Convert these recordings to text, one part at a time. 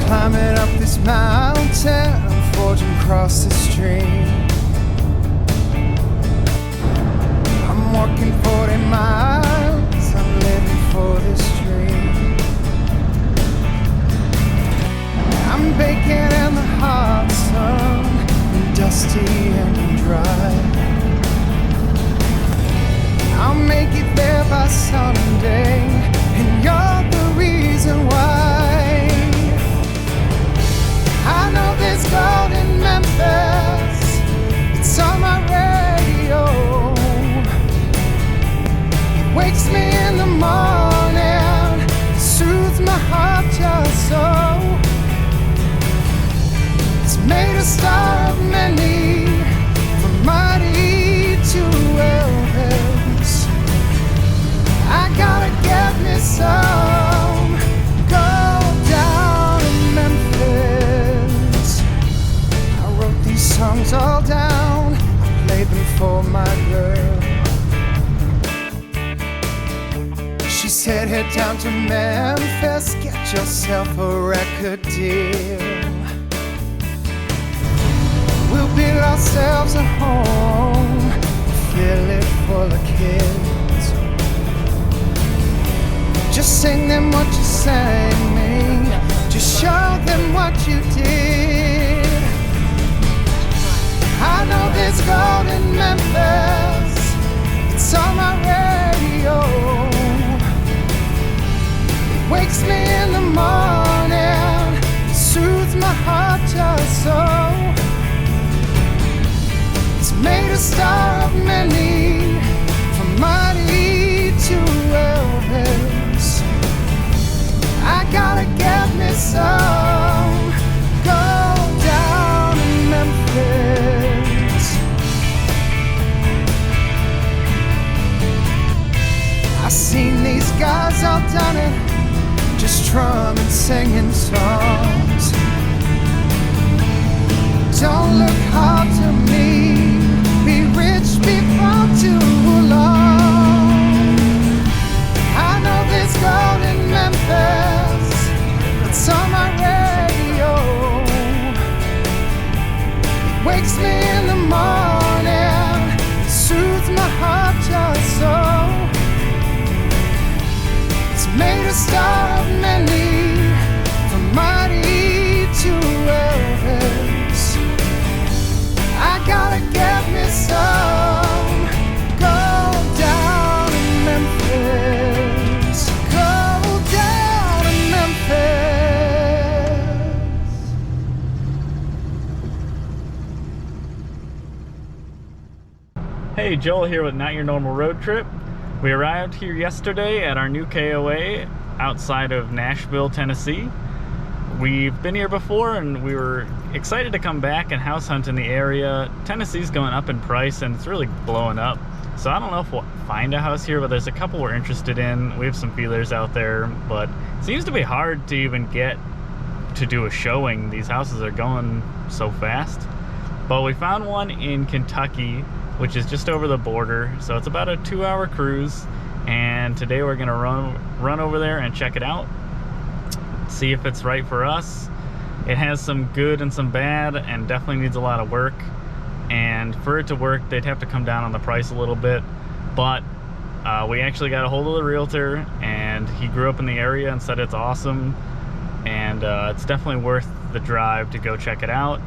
climbing up this mountain, I'm forging across the stream. I'm walking 40 miles, I'm living for this dream. I'm baking in the hot sun, and dusty and dry. I'll make it there by Sunday, and you're the reason why. I know there's gold in Memphis, it's on my radio. It wakes me in the morning, soothes my heart just so. It's made a star of many, from mighty to Elvis. I gotta get me some gold down in Memphis. I wrote these songs all down, I played them for my girl. She said head down to Memphis, get yourself a record deal. We'll build ourselves a home, fill it full of kids. Just sing them what you sang me, just show them what you did. I know there's gold in Memphis, it's on my radio. It wakes me in the morning, soothes my heart just so. It's made a star of many, from mighty to Elvis. I gotta get me some gold down in Memphis. I seen these guys all done it, just drumming, singing songs. Don't look hard to me, be rich before too long. I know there's gold in Memphis, it's on my radio. It wakes me in the morning, soothes my heart just so. It's made a star of many, from mighty to Elvis. I gotta get me some gold down in Memphis. Gold down in Memphis. Hey, Joel here with Not Your Normal Road Trip. We arrived here yesterday at our new KOA outside of Nashville, Tennessee. We've been here before and we were excited to come back and house hunt in the area. Tennessee's going up in price and it's really blowing up. So I don't know if we'll find a house here, but there's a couple we're interested in. We have some feelers out there, but it seems to be hard to even get to do a showing. These houses are going so fast. But we found one in Kentucky, which is just over the border. So it's about a 2-hour cruise. And today we're gonna run over there and check it out. See if it's right for us. It has some good and some bad and definitely needs a lot of work. And for it to work, they'd have to come down on the price a little bit. But we actually got a hold of the realtor and he grew up in the area and said it's awesome. And it's definitely worth the drive to go check it out.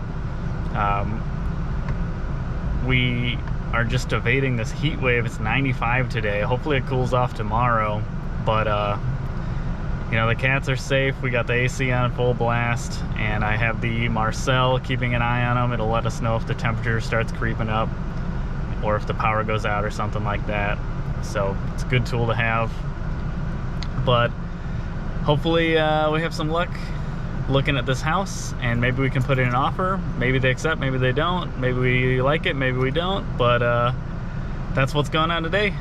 We are just evading this heat wave. It's 95 today. Hopefully it cools off tomorrow. But you know, the cats are safe. We got the AC on full blast, and I have the Marcel keeping an eye on them. It'll let us know if the temperature starts creeping up or if the power goes out or something like that. So it's a good tool to have. But hopefully we have some luck looking at this house, and maybe we can put in an offer. Maybe they accept, maybe they don't. Maybe we like it, maybe we don't. But that's what's going on today.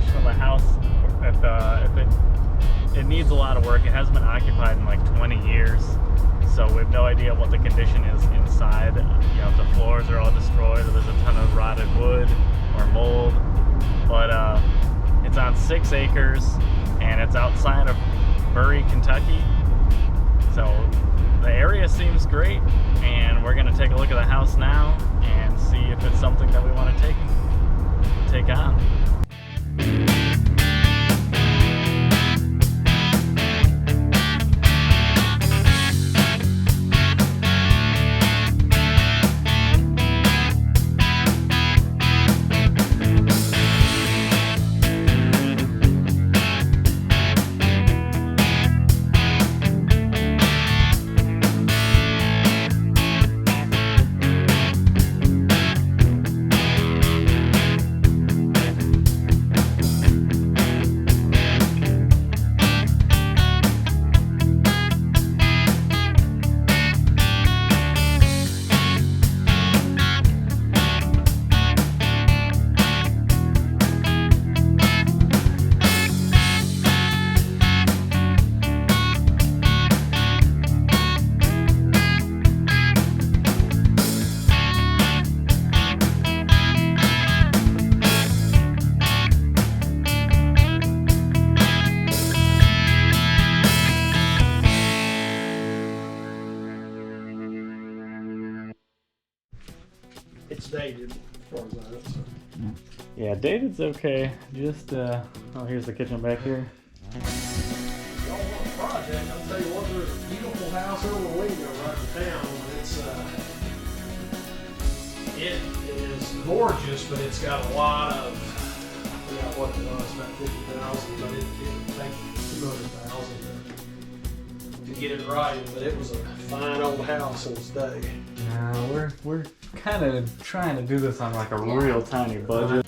condition of the house. If it needs a lot of work. It hasn't been occupied in like 20 years, so we have no idea what the condition is inside. You know, if the floors are all destroyed, or there's a ton of rotted wood or mold. But it's on 6 acres, and it's outside of Bury, Kentucky. So the area seems great, and we're gonna take a look at the house now and see if it's something that we want to take on. It's dated, as far as I know. So. Yeah, David's okay. Just oh, here's the kitchen back here. Y'all want a project? I'll tell you what. There's a beautiful house over the window right in town. It is gorgeous, but it's got a lot of. I forgot what it was, about 50,000, but it would take 200,000 to get it right. But it was a fine old house in its day. No, we're kind of trying to do this on like a real tiny budget.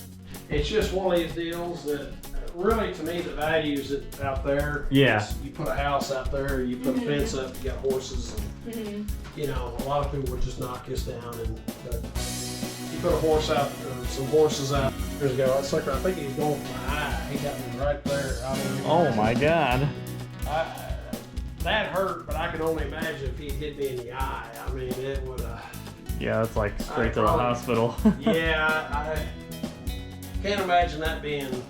It's just one of these deals that really, to me, the value is it out there. Yeah. You put a house out there, you put a fence up, you got horses, and you know, a lot of people would just knock this down. But you put a horse out, or some horses out years ago. It's like, I think he's going for my eye. He got me right there. Oh my God. That hurt, but I can only imagine if he hit me in the eye. I mean, it would. Yeah, that's like straight to the hospital. Yeah, I can't imagine that being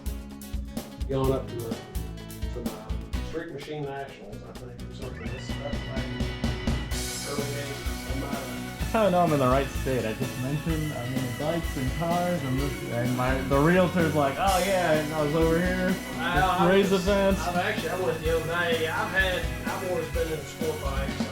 going up to the Street Machine Nationals, I think, or something. That's like early 80s. That's how I know I'm in the right state. I just mentioned I'm in bikes and cars, and the realtor's like, oh yeah, I was over here. Raise the fence. I went the other day. I've always been in sport bikes.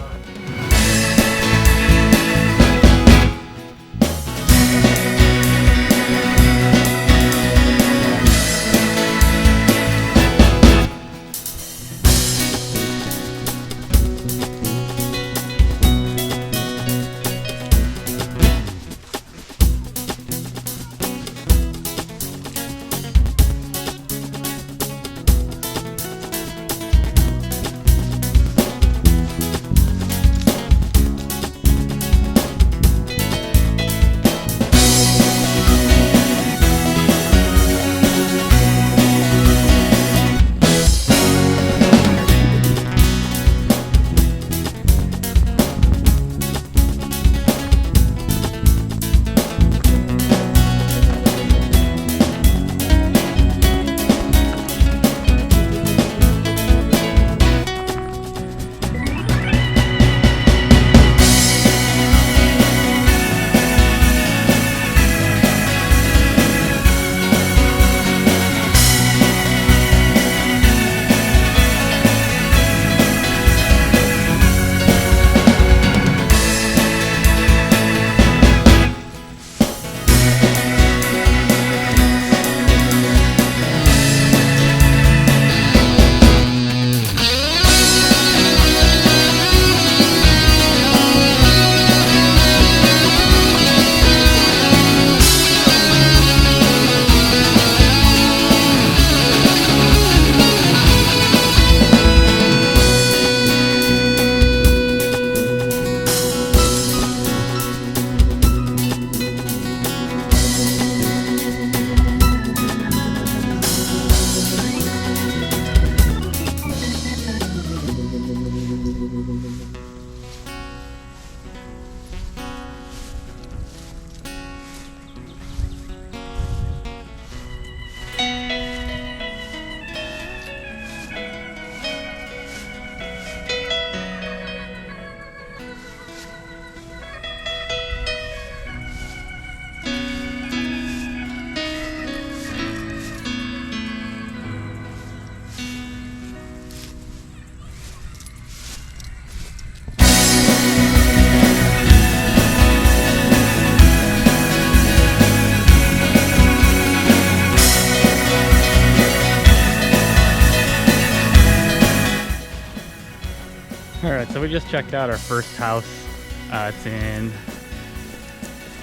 we just checked out our first house. It's in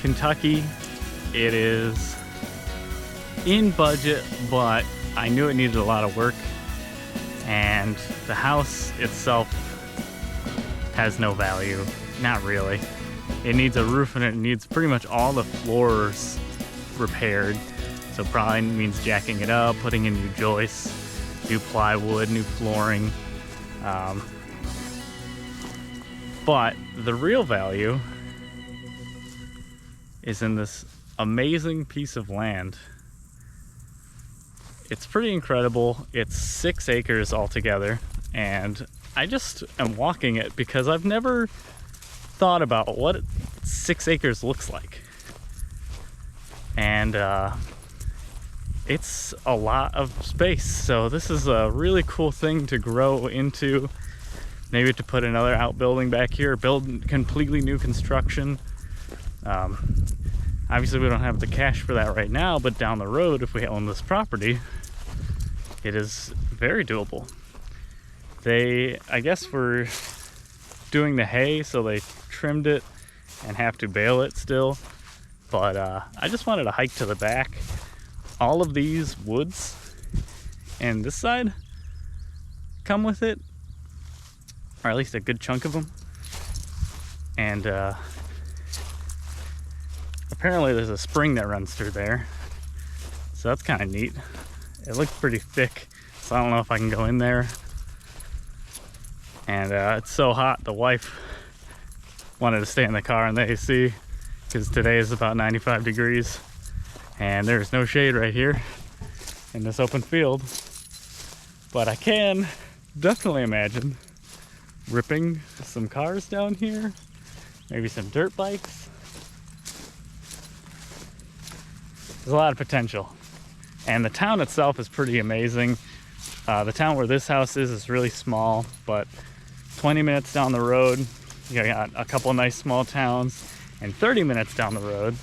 Kentucky. It is in budget, but I knew it needed a lot of work, and the house itself has no value. Not really. It needs a roof and it needs pretty much all the floors repaired. So probably means jacking it up, putting in new joists, new plywood, new flooring. But the real value is in this amazing piece of land. It's pretty incredible. It's 6 acres altogether, and I just am walking it because I've never thought about what 6 acres looks like. And it's a lot of space, so this is a really cool thing to grow into. Maybe to put another outbuilding back here, build completely new construction. Obviously we don't have the cash for that right now, but down the road, if we own this property, it is very doable. They, I guess, were doing the hay, so they trimmed it and have to bale it still. But I just wanted to hike to the back. All of these woods and this side come with it, or at least a good chunk of them. And apparently there's a spring that runs through there, so that's kind of neat. It looks pretty thick, so I don't know if I can go in there. And it's so hot, the wife wanted to stay in the car in the AC because today is about 95 degrees and there's no shade right here in this open field. But I can definitely imagine ripping some cars down here, maybe some dirt bikes. There's a lot of potential. And the town itself is pretty amazing. The town where this house is really small, but 20 minutes down the road, you got a couple nice small towns, and 30 minutes down the road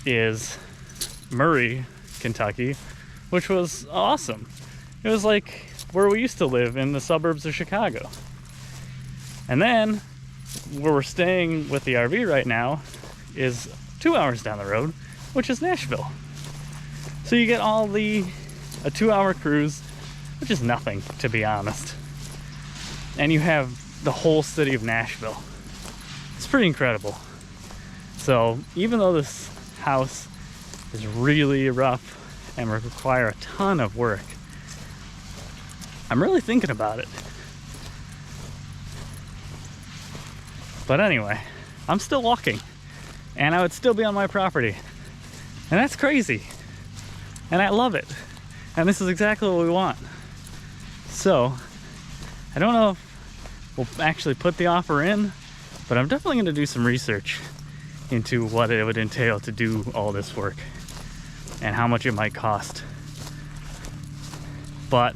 is Murray, Kentucky, which was awesome. It was like where we used to live in the suburbs of Chicago. And then where we're staying with the RV right now is 2 hours down the road, which is Nashville. So you get all a 2-hour cruise, which is nothing, to be honest. And you have the whole city of Nashville. It's pretty incredible. So even though this house is really rough and would require a ton of work, I'm really thinking about it. But anyway, I'm still walking, and I would still be on my property. And that's crazy. And I love it. And this is exactly what we want. So, I don't know if we'll actually put the offer in, but I'm definitely going to do some research into what it would entail to do all this work and how much it might cost. But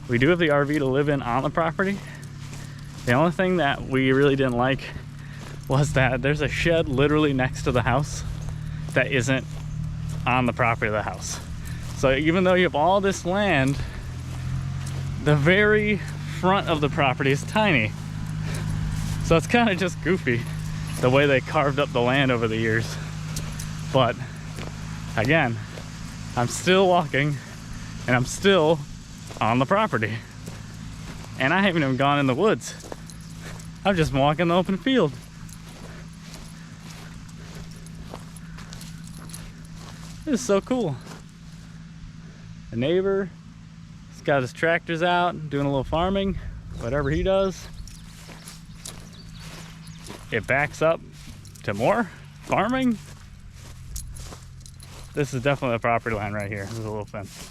we do have the RV to live in on the property. The only thing that we really didn't like was that there's a shed literally next to the house that isn't on the property of the house. So even though you have all this land, the very front of the property is tiny. So it's kind of just goofy the way they carved up the land over the years. But again, I'm still walking and I'm still on the property. And I haven't even gone in the woods. I'm just walking the open field. This is so cool. The neighbor, he's got his tractors out, doing a little farming, whatever he does. It backs up to more farming. This is definitely a property line right here. There's a little fence,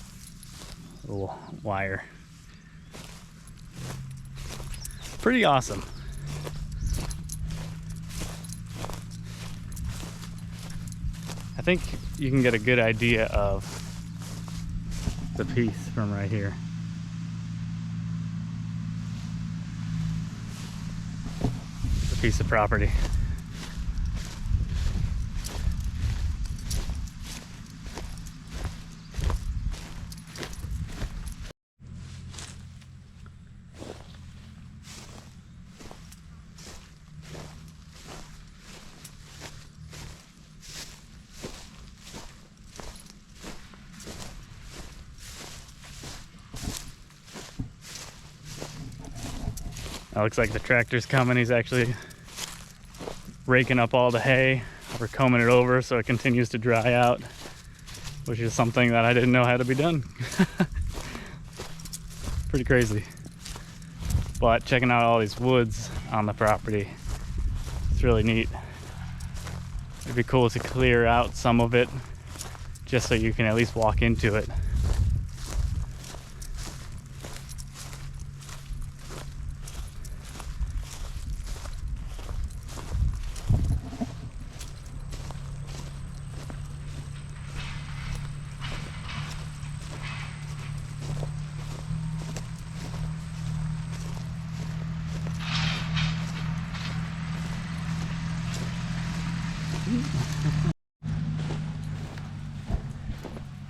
a little wire. Pretty awesome. I think you can get a good idea of the piece from right here. The piece of property. It looks like the tractor's coming. He's actually raking up all the hay. We're combing it over so it continues to dry out, which is something that I didn't know had to be done. Pretty crazy. But checking out all these woods on the property, it's really neat. It'd be cool to clear out some of it just so you can at least walk into it.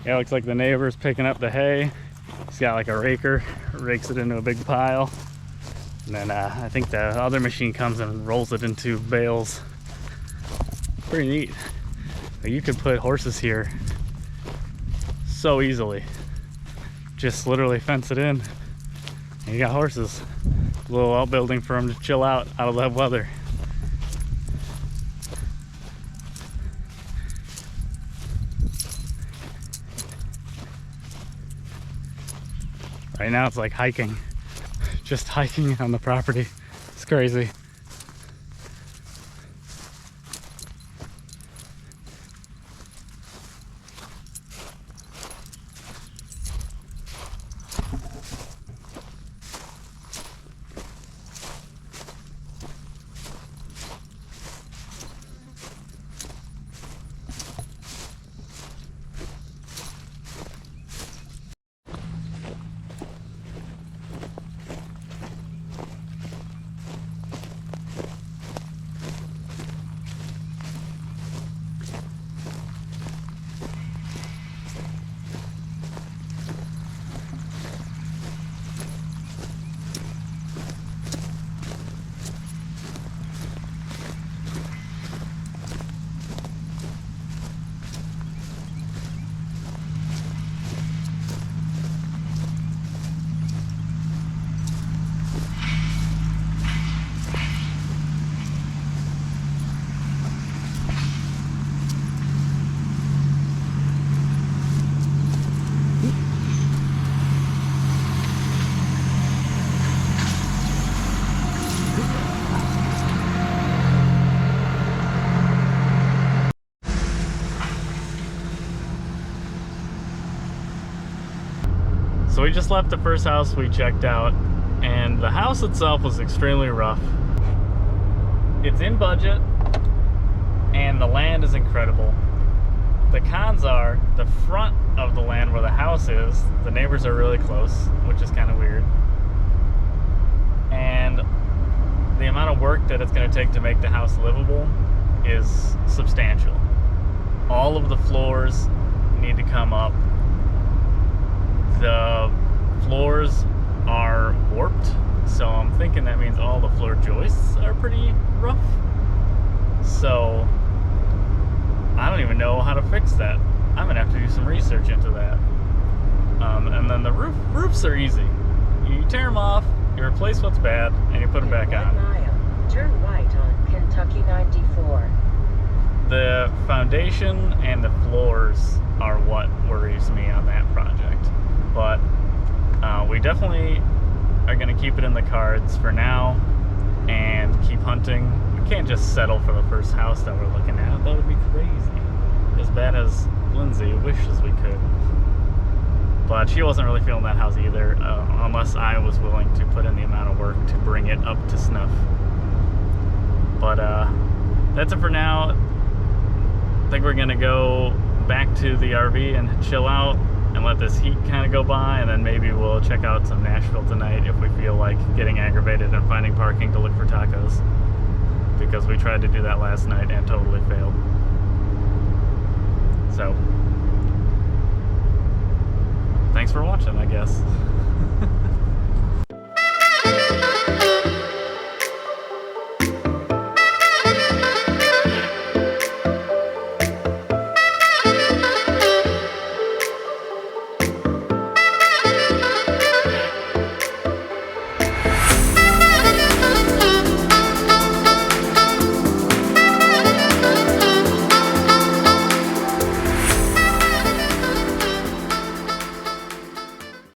Yeah, looks like the neighbor's picking up the hay. He's got like a raker, rakes it into a big pile. And then I think the other machine comes and rolls it into bales. Pretty neat. You could put horses here so easily. Just literally fence it in and you got horses. A little outbuilding for them to chill out of that weather. Right now it's like hiking, just hiking on the property. It's crazy. So we just left the first house we checked out, and the house itself was extremely rough. It's in budget, and the land is incredible. The cons are, the front of the land where the house is, the neighbors are really close, which is kind of weird. And the amount of work that it's going to take to make the house livable is substantial. All of the floors need to come up. The floors are warped, so I'm thinking that means all the floor joists are pretty rough. So I don't even know how to fix that. I'm gonna have to do some research into that. And then the roofs are easy. You tear them off, you replace what's bad, and you put them back on. 1 mile, turn right on Kentucky 94. The foundation and the floors are what worries me on that project. But we definitely are going to keep it in the cards for now and keep hunting. We can't just settle for the first house that we're looking at. That would be crazy. As bad as Lindsay wishes we could. But she wasn't really feeling that house either, unless I was willing to put in the amount of work to bring it up to snuff. But that's it for now. I think we're going to go back to the RV and chill out and let this heat kind of go by, and then maybe we'll check out some Nashville tonight if we feel like getting aggravated and finding parking to look for tacos, because we tried to do that last night and totally failed. So thanks for watching, I guess.